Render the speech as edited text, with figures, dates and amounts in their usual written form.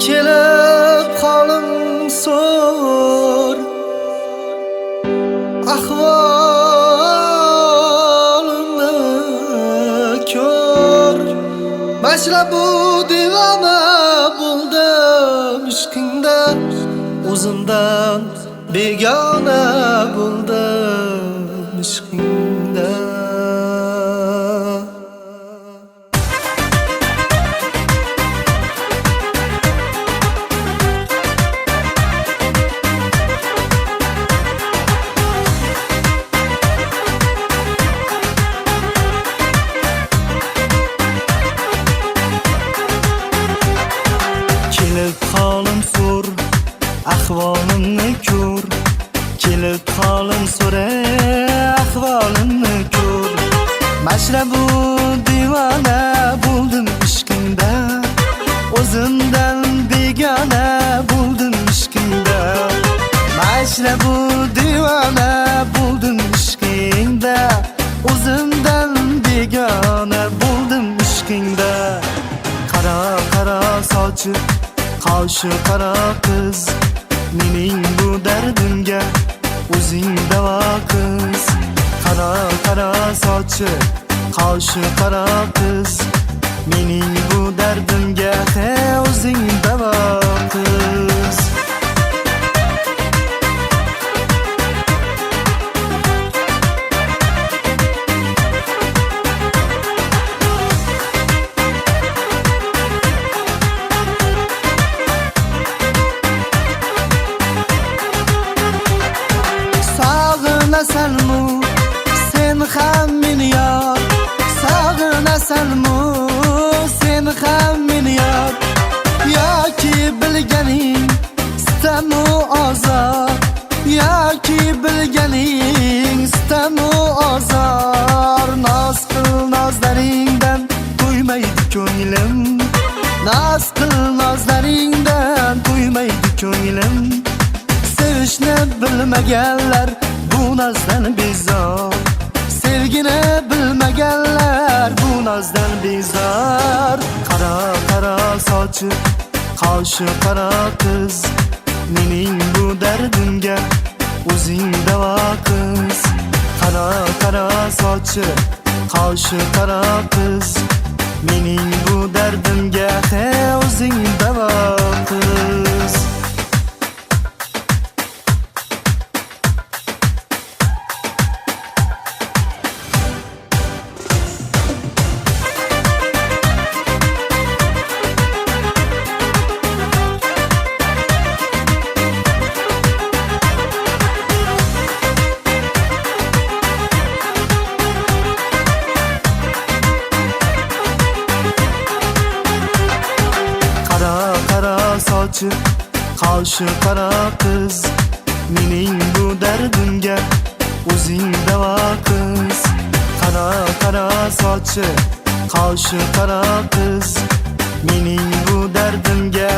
kelib qolim so'r ahvolimni ko'r Mashla bu divona bo'ldim ishqingdan o'zimdan begona bo'ldim ishqingdan Kelib qolim so'r ahvolimni ko'r kelib qolim so'ra ahvolimni ko'r Mashla bu divona bo'ldim ishqingda o'zimdan begona bo'ldim ishqingda Mashla bu divona bo'ldim ishqingda o'zimdan begona bo'ldim ishqingda Qara qara sochi qoshi qara qiz mening bu dardimga o'zing davo qiz Qara qara sochi qoshi qara qiz mening bu dardimga o'zing davo qiz Sog'inasanmu sen ham meni yor Sog'inasanmu sen ham meni yor Yoki bilganing sitamu ozor Yoki bilganing sitamu ozor Noz qil nozlaringdan to'ymaydi ko'nglim Noz qil nozlaringdan to'ymaydi ko'nglim Sevishni bilmaganlar bu nozdan bezor Sevgini bilmaganlar bu nozdan bezor Qara qara sochi qoshi qara qiz mening bu dardimga o'zing davo qiz Qara qara sochi qoshi qara qiz mening bu dardimga o'zing davo qiz sochi qoshi qara qiz mening bu dardimga o'zing davo qiz Qara qara sochi qoshi qara qiz mening bu dardimga